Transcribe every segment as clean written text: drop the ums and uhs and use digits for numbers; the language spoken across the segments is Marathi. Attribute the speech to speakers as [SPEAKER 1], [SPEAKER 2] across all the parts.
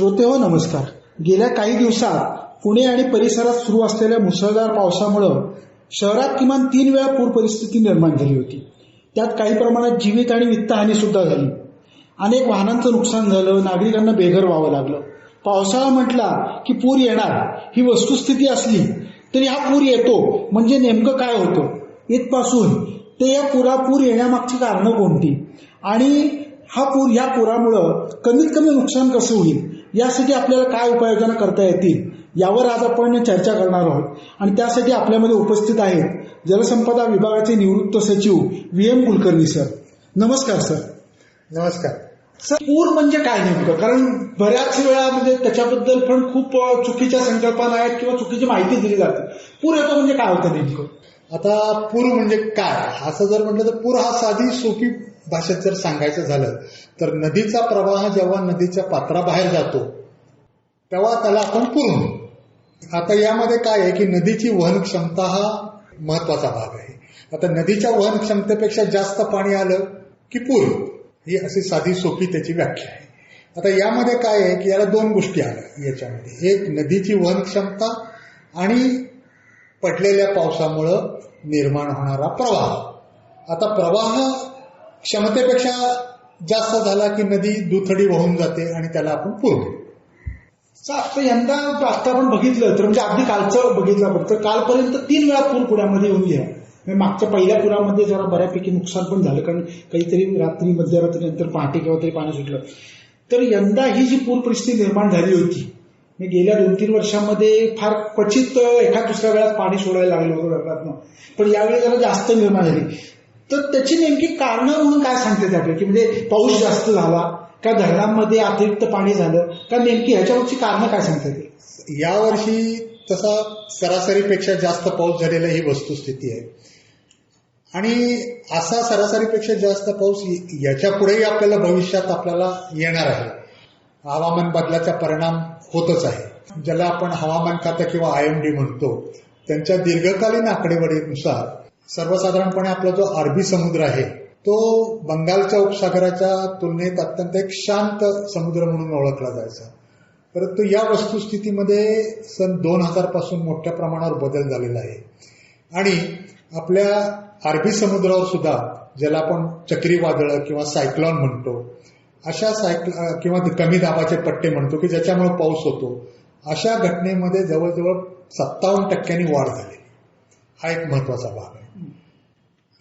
[SPEAKER 1] श्रोतेहो नमस्कार. गेल्या काही दिवसात पुणे आणि परिसरात सुरू असलेल्या मुसळधार पावसामुळे शहरात किमान 3 वेळा पूर परिस्थिती निर्माण झाली होती. त्यात काही प्रमाणात जीवित आणि वित्तहानी सुद्धा झाली. अनेक वाहनांचं नुकसान झालं, नागरिकांना बेघर व्हावं लागलं. पावसाळा म्हटला की पूर येणार ही वस्तुस्थिती असली तरी हा पूर येतो म्हणजे नेमकं काय होतं इथपासून ते या पूर येण्यामागची कारणं कोणती आणि या पुरामुळं कमीत कमी नुकसान कसं होईल यासाठी आपल्याला काय उपाययोजना करता येतील यावर आज आपण चर्चा करणार आहोत. आणि त्यासाठी आपल्यामध्ये उपस्थित आहेत जलसंपदा विभागाचे निवृत्त सचिव VM कुलकर्णी सर. नमस्कार सर.
[SPEAKER 2] नमस्कार
[SPEAKER 1] सर. पूर म्हणजे काय नेमकं? कारण बऱ्याच वेळा म्हणजे त्याच्याबद्दल पण खूप चुकीच्या संकल्पना आहेत किंवा चुकीची माहिती दिली जाते. पूर येतो म्हणजे काय होतं नेमकं?
[SPEAKER 2] आता पूर म्हणजे काय असं जर म्हटलं तर पूर हा साधी सोपी भाषेत जर सांगायचं झालं तर नदीचा प्रवाह जेव्हा नदीच्या पात्राबाहेर जातो तेव्हा त्याला आपण पूर म्हणतो. आता यामध्ये काय आहे की नदीची वहन क्षमता हा महत्वाचा भाग आहे. आता नदीच्या वहन क्षमतेपेक्षा जास्त पाणी आलं की पूर, ही अशी साधी सोपी त्याची व्याख्या आहे. आता यामध्ये काय आहे की याला 2 गोष्टी आल्या याच्यामध्ये. एक नदीची वहन क्षमता आणि पडलेल्या पावसामुळं निर्माण होणारा प्रवाह. आता प्रवाह क्षमतेपेक्षा जास्त झाला की नदी दुथडी वाहून जाते आणि त्याला आपण पूर म्हणतो.
[SPEAKER 1] आता यंदा आता आपण बघितलं तर म्हणजे अगदी कालचं बघितलं फक्त कालपर्यंत 3 वेळा पूर पुण्यामध्ये येऊन गेला. मागच्या पहिल्या पुरामध्ये जरा बऱ्यापैकी नुकसान पण झालं कारण काहीतरी रात्री मध्यरात्रीनंतर पहाटे केव्हा तरी पाणी सुटलं. तर यंदा ही जी पूर परिस्थिती निर्माण झाली होती गेल्या 2-3 वर्षांमध्ये फार क्वचित एका दुसऱ्या वेळात पाणी सोडायला लागलं होतं धरणातनं, पण यावेळी जरा जास्त निर्माण झाली. तर त्याची नेमकी कारणं म्हणून काय सांगते त्याकडे की म्हणजे पाऊस जास्त झाला का धरणांमध्ये अतिरिक्त पाणी झालं का नेमकी ह्याच्यावरची कारणं काय सांगतात?
[SPEAKER 2] यावर्षी तसा सरासरीपेक्षा जास्त पाऊस झालेला ही वस्तुस्थिती आहे आणि असा सरासरीपेक्षा जास्त पाऊस याच्या पुढेही आपल्याला भविष्यात आपल्याला येणार आहे. हवामान बदलाचा परिणाम होतच आहे. ज्याला आपण हवामान खातं किंवा IMD म्हणतो त्यांच्या दीर्घकालीन आकडेवारीनुसार सर्वसाधारणपणे आपला जो अरबी समुद्र आहे तो बंगालच्या उपसागराच्या तुलनेत अत्यंत एक शांत समुद्र म्हणून ओळखला जायचा. परंतु या वस्तुस्थितीमध्ये सन 2000 पासून मोठ्या प्रमाणावर बदल झालेला आहे आणि आपल्या अरबी समुद्रावर सुद्धा ज्याला आपण चक्रीवादळं किंवा सायक्लॉन म्हणतो अशा किंवा कमी दाबाचे पट्टे म्हणतो की ज्याच्यामुळे पाऊस होतो, अशा घटनेमध्ये जवळजवळ 57% वाढ झाली. हा एक महत्वाचा भाग आहे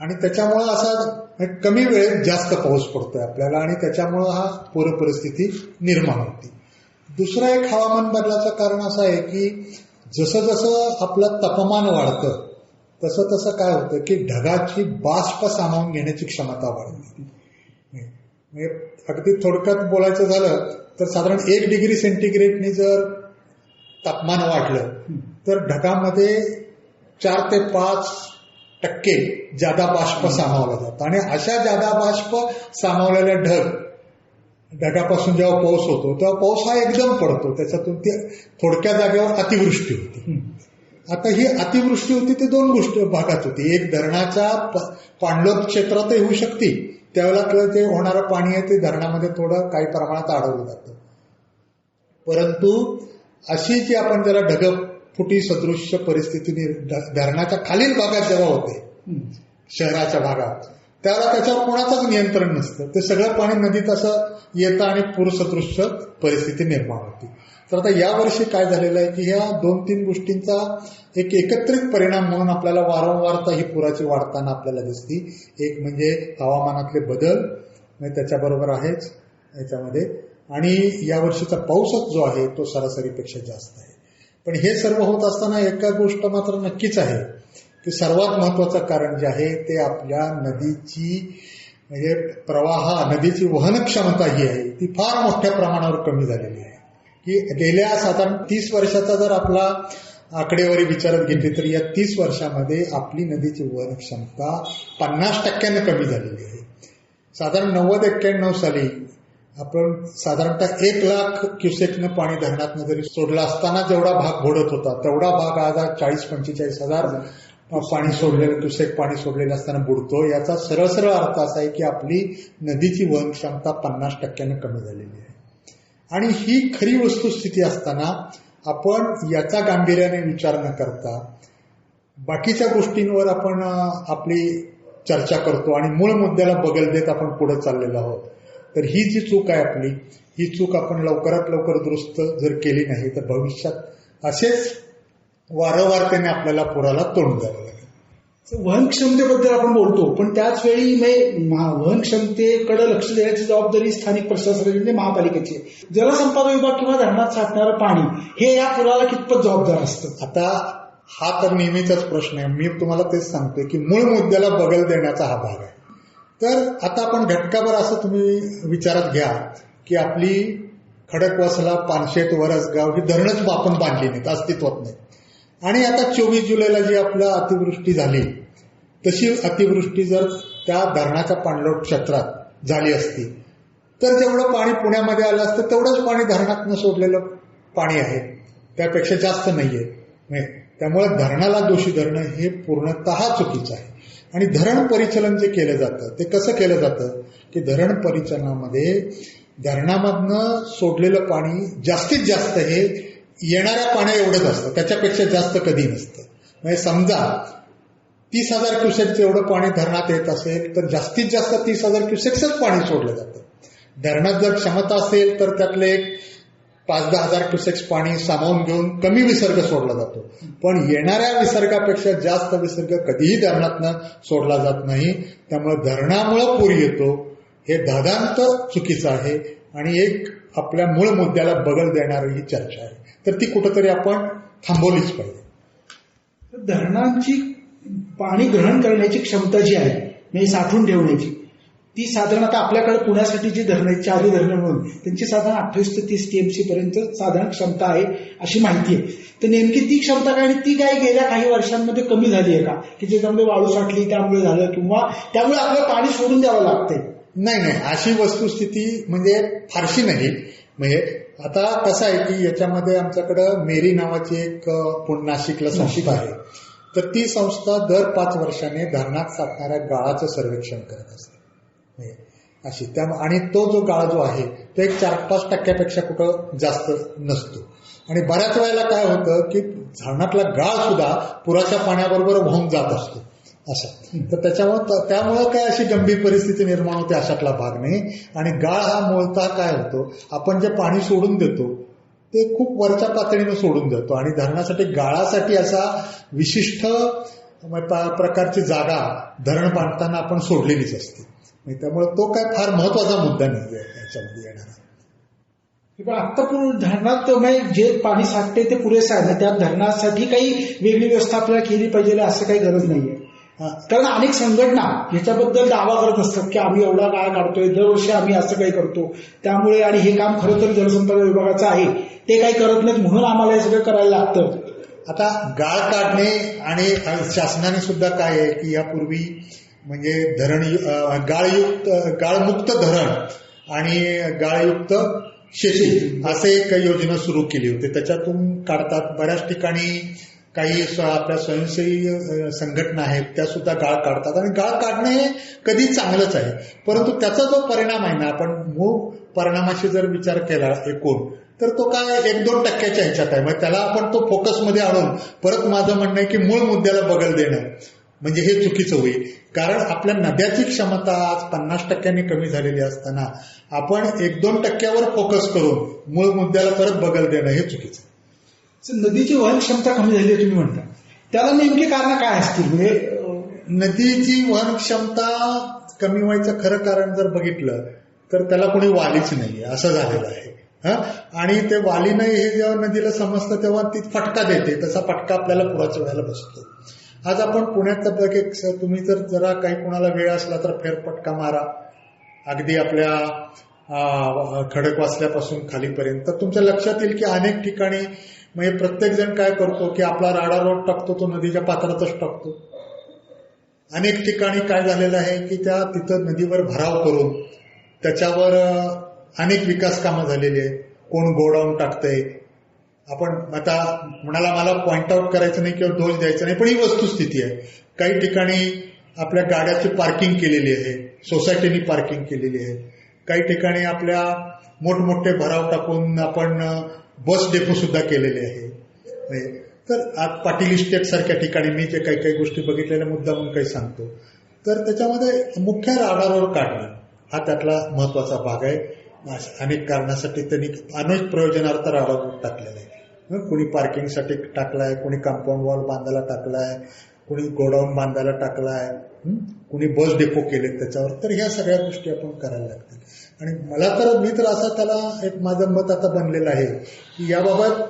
[SPEAKER 2] आणि त्याच्यामुळं असा कमी वेळेत जास्त पाऊस पडतोय आपल्याला आणि त्याच्यामुळं हा पूर परिस्थिती निर्माण होती. दुसरं एक हवामान बदलाचं कारण असं आहे की जसं जसं आपलं तापमान वाढतं तसं तसं काय होतं की ढगाची बाष्प सामावून घेण्याची क्षमता वाढते. अगदी थोडक्यात बोलायचं झालं तर साधारण 1 डिग्री सेंटीग्रेडने जर तापमान वाढलं तर ढगामध्ये 4 ते 5% जादा बाष्प सामावला जातं आणि अशा जादा बाष्प सामावलेल्या ढगापासून जेव्हा पाऊस होतो तेव्हा पाऊस हा एकदम पडतो. त्याच्यातून ती थोडक्या जागेवर अतिवृष्टी होती. आता ही अतिवृष्टी होती ती 2 भागात होती. एक धरणाच्या पाणलोट क्षेत्रातही होऊ शकते, त्यावेळेला ते होणारं पाणी आहे ते धरणामध्ये थोडं काही प्रमाणात अडवलं जातं. परंतु अशी जी आपण त्याला ढगफुटी सदृश्य परिस्थितीने धरणाच्या खालील भागात जेव्हा होते शहराच्या भागात त्यावेळेला त्याच्यावर कोणाचंच नियंत्रण नसतं. ते सगळं पाणी नदीत असं येतं आणि पूरसदृश्य परिस्थिती निर्माण होती. तर आता यावर्षी काय झालेलं आहे की ह्या 2-3 गोष्टींचा एक एकत्रित परिणाम म्हणून आपल्याला वारंवारता ही पुराची वाढताना आपल्याला दिसती. एक म्हणजे हवामानातले बदल म्हणजे त्याच्याबरोबर आहेच याच्यामध्ये आणि यावर्षीचा पाऊसच जो आहे तो सरासरीपेक्षा जास्त आहे. पण हे सर्व होत असताना एका गोष्ट मात्र नक्कीच आहे की सर्वात महत्वाचं कारण जे आहे ते आपल्या नदीची म्हणजे नदीची वहन क्षमता ही आहे ती फार मोठ्या प्रमाणावर कमी झालेली आहे. की गेल्या साधारण 30 वर्षाचा जर आपला आकडेवारी विचारात घेतली तर या 30 वर्षामध्ये आपली नदीची वहन क्षमता 50% कमी झालेली आहे. साधारण 90-91 साली आपण साधारणतः 1 लाख क्युसेकनं पाणी धरणातनं जरी सोडलं असताना जेवढा भाग घोडत होता तेवढा भाग आज 40-45 हजार पाणी सोडलेलं क्युसेक पाणी सोडलेलं असताना बुडतो. याचा सरळ अर्थ असा आहे की आपली नदीची वहन क्षमता 50% कमी झालेली आहे. आणि ही खरी वस्तुस्थिती असताना आपण याचा गांभीर्याने विचार न करता बाकीच्या गोष्टींवर आपण आपली चर्चा करतो आणि मूळ मुद्द्याला बगल देत आपण पुढे चाललेलो आहोत. तर ही जी चूक आहे आपली, ही चूक आपण लवकरात लवकर दुरुस्त जर केली नाही तर भविष्यात असेच वारंवार त्याने आपल्याला पुराला तोंड द्यावं लागेल.
[SPEAKER 1] वहन क्षमतेबद्दल आपण बोलतो, पण त्याच वेळी वहन क्षमतेकडे लक्ष देण्याची जबाबदारी स्थानिक प्रशासनाची म्हणजे महापालिकेची आहे. जलसंपदा विभाग किंवा धरणात साठणारं पाणी हे या पुराला कितपत जबाबदार असतं?
[SPEAKER 2] आता हा तर नेहमीचाच प्रश्न आहे. मी तुम्हाला तेच सांगतोय की मूळ मुद्द्याला बगल देण्याचा हा भाग आहे. तर आता आपण घटकाभर असं तुम्ही विचारात घ्या की आपली खडकवासला, पानशेत, वरसगाव ही धरणच आपण बांधली नाहीत, अस्तित्वात नाही. आणि आता 24 जुलैला जी आपल्या अतिवृष्टी झाली तशी अतिवृष्टी जर त्या धरणाच्या पाणलोट क्षेत्रात झाली असती तर जेवढं पाणी पुण्यामध्ये आलं असतं तेवढंच पाणी धरणातनं सोडलेलं पाणी आहे, त्यापेक्षा जास्त नाहीये. त्यामुळे धरणाला दोषी धरणं हे पूर्णतः चुकीचं आहे. आणि धरण परिचलन जे केलं जातं ते कसं केलं जातं की धरण परिचलनामध्ये धरणामधनं सोडलेलं पाणी जास्तीत जास्त हे येणाऱ्या पाण्या एवढंच असतं, त्याच्यापेक्षा जास्त कधी नसतं. म्हणजे समजा 30,000 क्युसेकचं एवढं पाणी धरणात येत असेल तर जास्तीत जास्त 30,000 क्युसेक्सच पाणी सोडलं जातं. धरणात जर क्षमता असेल तर त्यातले एक 5-10 हजार क्युसेक्स पाणी सामावून घेऊन कमी विसर्ग सोडला जातो. पण येणाऱ्या विसर्गापेक्षा जास्त विसर्ग कधीही धरणातनं सोडला जात नाही. त्यामुळे धरणामुळं पूर येतो हे दादांत चुकीचं आहे आणि एक आपल्या मूळ मुद्द्याला बगल देणारी ही चर्चा आहे. तर ती कुठंतरी आपण थांबवलीच पाहिजे.
[SPEAKER 1] धरणांची पाणी ग्रहण करण्याची क्षमता जी आहे म्हणजे साठवून ठेवण्याची, ती साधारण आता आपल्याकडे पुण्यासाठी जी धरणं आहेत, 4 धरणं म्हणून त्यांची साधारण 28 ते 30 TMC पर्यंत साधारण क्षमता आहे अशी माहिती आहे. तर नेमकी ती क्षमता काय आणि ती काय गेल्या काही वर्षांमध्ये कमी झाली आहे का की ज्याच्यामध्ये वाळू साठली त्यामुळे झालं किंवा त्यामुळे आपल्याला पाणी सोडून द्यावं लागतंय?
[SPEAKER 2] नाही, अशी वस्तुस्थिती म्हणजे फारशी नाही. म्हणजे आता कसं आहे की याच्यामध्ये आमच्याकडं मेरी नावाची एक नाशिकला संस्था आहे. तर ती संस्था दर 5 वर्षाने धरणात साठणाऱ्या गाळाचं सर्वेक्षण करत असते अशी. आणि तो जो गाळा जो आहे तो एक 4-5% कुठं जास्त नसतो. आणि बऱ्याच वेळेला काय होतं की धरणातला गाळ सुद्धा पुराच्या पाण्याबरोबर वाहून जात असतो असं. तर त्यामुळं काय अशी गंभीर परिस्थिती निर्माण होते अशातला भाग नाही. आणि गाळ हा मूलतः काय होतो, आपण जे पाणी सोडून देतो ते खूप वरच्या पातळीनं सोडून देतो आणि धरणासाठी गाळासाठी असा विशिष्ट प्रकारची जागा धरण बांधताना आपण सोडलेलीच असते. त्यामुळे तो काय फार महत्वाचा मुद्दा नाही याच्यामध्ये येणारा.
[SPEAKER 1] पण आता धरणात जे पाणी साठते ते पुरेसं आहे ना, त्या धरणासाठी काही वेगळी व्यवस्था आपल्याला केली पाहिजे असं काही गरज नाहीये. कारण अनेक संघटना ह्याच्याबद्दल दावा करत असतात की आम्ही एवढा गाळ काढतोय, दरवर्षी आम्ही असं काही करतो, त्यामुळे आणि हे काम खरं तर जलसंपदा विभागाचं आहे, ते काही करत नाहीत म्हणून आम्हाला हे सगळं करायला लागतं.
[SPEAKER 2] आता गाळ काढणे आणि शासनाने सुद्धा काय आहे की यापूर्वी म्हणजे धरण गाळमुक्त धरण आणि गाळयुक्त शेती असे एक योजना सुरू केली होती. त्याच्यातून काढतात बऱ्याच ठिकाणी. काही आपल्या स्वयंसेवी संघटना आहेत त्या सुद्धा गाळ काढतात आणि गाळ काढणं हे कधी चांगलंच आहे. परंतु त्याचा जो परिणाम आहे ना, आपण मूळ परिणामाशी जर विचार केला एकूण तर तो काय 1-2% ह्याच्यात आहे. मग त्याला आपण तो फोकसमध्ये आणून परत माझं म्हणणं आहे की मूळ मुद्द्याला बगल देणं म्हणजे हे चुकीचं होईल. कारण आपल्या नद्याची क्षमता आज 50% कमी झालेली असताना आपण 1-2% फोकस करून मूळ मुद्द्याला परत बगल देणं हे चुकीचं.
[SPEAKER 1] नदीची वहन क्षमता कमी झाली आहे तुम्ही म्हणता, त्याला नेमकी कारण काय असतील? म्हणजे
[SPEAKER 2] नदीची वहन क्षमता कमी व्हायचं खरं कारण जर बघितलं तर त्याला कोणी वालीच नाहीये असं झालेलं आहे. आणि ते वाली नाही हे जेव्हा नदीला समजतं तेव्हा ती फटका देते. तसा फटका आपल्याला पुराच्या वेळेला बसतो. आज आपण पुण्यात तुम्ही जर जरा काही कोणाला वेळ असला तर फेरफटका मारा अगदी आपल्या खडकवासल्यापासून खालीपर्यंत, तर तुमच्या लक्षात येईल की अनेक ठिकाणी म्हणजे प्रत्येक जण काय करतो की आपला राडा रोड टाकतो तो नदीच्या पात्रातच टाकतो. अनेक ठिकाणी काय झालेलं आहे की तिथं नदीवर भराव करून त्याच्यावर अनेक विकास कामं झालेली आहेत. कोण गोडाऊन टाकतंय. आपण आता मला पॉइंट आउट करायचं नाही किंवा दोष द्यायचा नाही, पण ही वस्तुस्थिती आहे. काही ठिकाणी आपल्या गाड्याची पार्किंग केलेली आहे, सोसायटीनी पार्किंग केलेली आहे. काही ठिकाणी आपल्या मोठमोठे भराव टाकून आपण बस डेपो सुद्धा केलेले आहे. तर आज पाटील इस्टेट सारख्या ठिकाणी मी जे काही काही गोष्टी बघितलेल्या मुद्दा म्हणून काही सांगतो. तर त्याच्यामध्ये मुख्य राडारवर काढणं हा त्यातला महत्वाचा भाग आहे. अनेक कारणासाठी त्यांनी अनेक प्रयोजनार्थ राडारवर टाकलेला आहे. कोणी पार्किंगसाठी टाकलाय, कोणी कंपाऊंड वॉल बांधायला टाकलाय, कोणी गोडाऊन बांधायला टाकलाय, कोणी बस डेपो केले त्याच्यावर. तर ह्या सगळ्या गोष्टी आपण करायला लागतील. आणि मी तर असं त्याला एक माझं मत आता बनलेलं आहे की याबाबत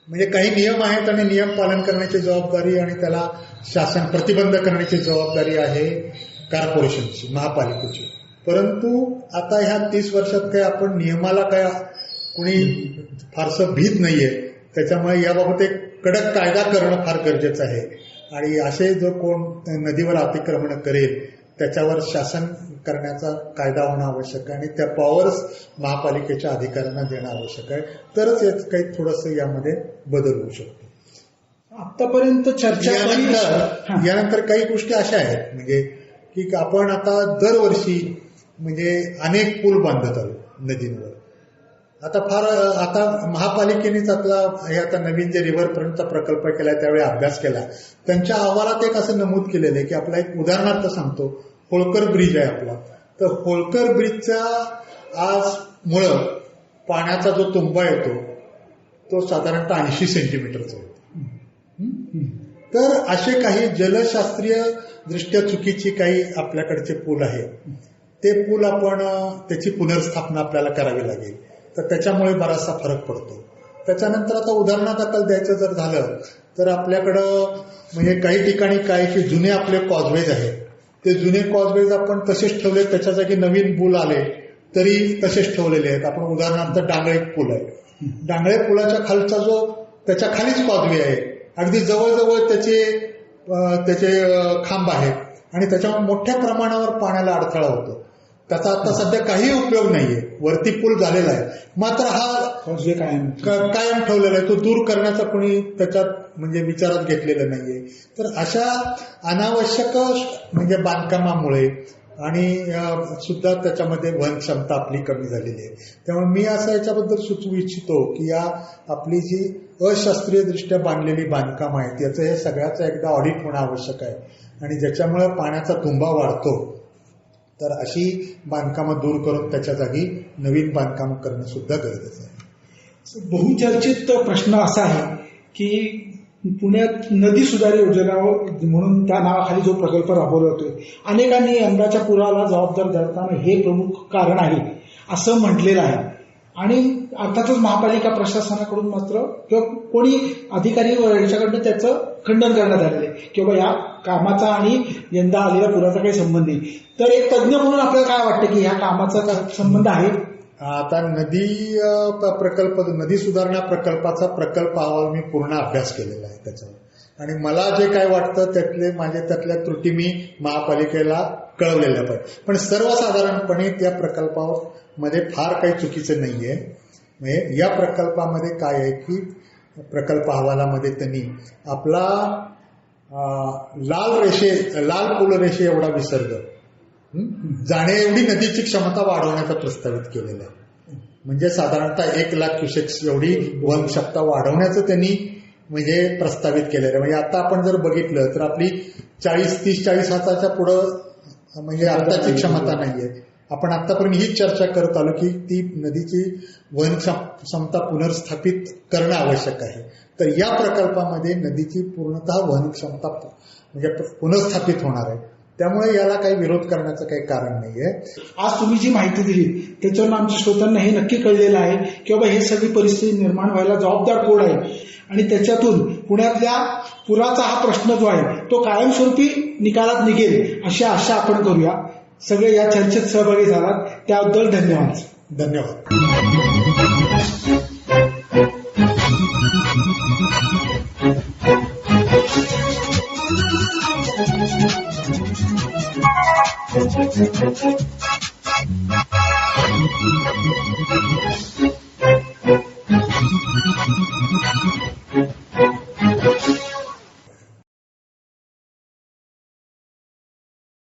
[SPEAKER 2] म्हणजे काही नियम आहेत आणि नियम पालन करण्याची जबाबदारी आणि त्याला शासन प्रतिबंध करण्याची जबाबदारी आहे कॉर्पोरेशनची, महापालिकेची. परंतु आता ह्या 30 वर्षात काही आपण नियमाला काय कोणी फारसं भीत नाहीये. त्याच्यामुळे याबाबत एक कडक कायदा करणं फार गरजेचं आहे. आणि असे जो कोण नदीवर अतिक्रमण करेल त्याच्यावर शासन करण्याचा कायदा होणं आवश्यक आहे आणि त्या पॉवर्स महापालिकेच्या अधिकाऱ्यांना देणं आवश्यक आहे. तरच यात काही थोडंसं यामध्ये बदल होऊ शकतो.
[SPEAKER 1] आतापर्यंत चर्चा
[SPEAKER 2] यानंतर काही गोष्टी अशा आहेत म्हणजे की आपण आता दरवर्षी म्हणजे अनेक पूल बांधत आलो नदींवर. आता महापालिकेनेच हे आता नवीन जे रिव्हरफ्रंटचा प्रकल्प केलाय त्यावेळी अभ्यास केला. त्यांच्या अहवालात एक असं नमूद केलेलं आहे की आपला एक उदाहरणार्थ सांगतो, होळकर ब्रिज आहे आपला. तर होळकर ब्रिजचा आज मुळं पाण्याचा जो तुंबा येतो तो साधारणतः 80 सेंटीमीटरचा येतो. तर असे काही जलशास्त्रीय दृष्ट्या चुकीची काही आपल्याकडचे पूल आहेत. ते पूल आपण त्याची पुनर्स्थापना आपल्याला करावी लागेल. तर त्याच्यामुळे बराचसा फरक पडतो. त्याच्यानंतर आता उदाहरणादाखल द्यायचं जर झालं तर आपल्याकडं म्हणजे काही ठिकाणी काय की जुने आपले कॉजवेज आहेत, ते जुने कॉजवेज आपण तसेच ठेवले, त्याच्या जागी नवीन पूल आले तरी तसेच ठेवलेले आहेत. आपण उदाहरणार्थ डांगळे पूल आहे, डांगळे पुलाच्या खालचा जो त्याच्या खालीच कॉजवे आहे, अगदी जवळजवळ त्याचे खांब आहेत आणि त्याच्यामुळे मोठ्या प्रमाणावर पाण्याला अडथळा होतो. त्याचा आता सध्या काही उपयोग नाहीये. वरती पूल झालेला आहे मात्र हा कायम ठेवलेला आहे. तो दूर करण्याचा कोणी त्याच्यात म्हणजे विचारात घेतलेलं नाहीये. तर अशा अनावश्यक म्हणजे बांधकामामुळे आणि सुद्धा त्याच्यामध्ये वहन क्षमता आपली कमी झालेली आहे. त्यामुळे मी असं याच्याबद्दल सुचवू इच्छितो की या आपली जी अशास्त्रीय दृष्ट्या बांधलेली बांधकाम आहेत याचं हे सगळ्याचं एकदा ऑडिट होणं आवश्यक आहे. आणि ज्याच्यामुळे पाण्याचा तुंबा वाढतो तर अशी बांधकामं दूर करून त्याच्या जागी नवीन बांधकाम करणं सुद्धा गरजेचं आहे.
[SPEAKER 1] बहुचर्चित प्रश्न असा आहे की पुण्यात नदी सुधार योजना म्हणून त्या नावाखाली जो प्रकल्प राबवला होतोय, अनेकांनी यंदाच्या पुराला जबाबदार धरताना हे प्रमुख कारण आहे असं म्हटलेलं आहे. आणि अर्थातच महापालिका प्रशासनाकडून मात्र किंवा कोणी अधिकारी याच्याकडनं त्याचं खंडन करण्यात आलेलं आहे की बाबा या कामाचा आणि यंदा आलेल्या पुराचा काही संबंध नाही. तर एक तज्ज्ञ म्हणून आपल्याला काय वाटतं की ह्या कामाचा संबंध आहे?
[SPEAKER 2] आता नदी सुधारणा प्रकल्पाचा प्रकल्प अहवाल मी पूर्ण अभ्यास केलेला आहे त्याच्यावर आणि मला जे काय वाटतं त्यातल्या त्रुटी मी महापालिकेला कळवलेल्या पाहिजे. पण सर्वसाधारणपणे त्या प्रकल्पामध्ये फार काही चुकीचं नाहीये. म्हणजे या प्रकल्पामध्ये काय आहे की प्रकल्प अहवालामध्ये त्यांनी आपला लाल पूल रेषे एवढा विसर्ग जाणे एवढी नदीची क्षमता वाढवण्याचा प्रस्तावित केलेला आहे. म्हणजे साधारणतः 1,00,000 क्युसेक्स एवढी वहन क्षमता वाढवण्याचं त्यांनी म्हणजे प्रस्तावित केलेलं आहे. म्हणजे आता आपण जर बघितलं तर आपली 30-40 हाताच्या पुढं म्हणजे आताची क्षमता नाहीये. आपण आतापर्यंत हीच चर्चा करत आलो की ती नदीची वहन क्षमता पुनर्स्थापित करणं आवश्यक आहे. तर या प्रकल्पामध्ये नदीची पूर्णतः वहन क्षमता म्हणजे पुनर्स्थापित होणार आहे. त्यामुळे याला काही विरोध करण्याचं काही कारण नाहीये.
[SPEAKER 1] आज तुम्ही जी माहिती दिली त्याच्यावरून आमच्या श्रोत्यांना हे नक्की कळलेलं आहे की बाबा हे सगळी परिस्थिती निर्माण व्हायला जबाबदार कोण आहे आणि त्याच्यातून पुण्यातल्या पुराचा हा प्रश्न जो आहे तो कायमस्वरूपी निकालात निघेल अशी आशा आपण करूया. सगळे या चर्चेत सहभागी झालात त्याबद्दल धन्यवाद.
[SPEAKER 2] धन्यवाद.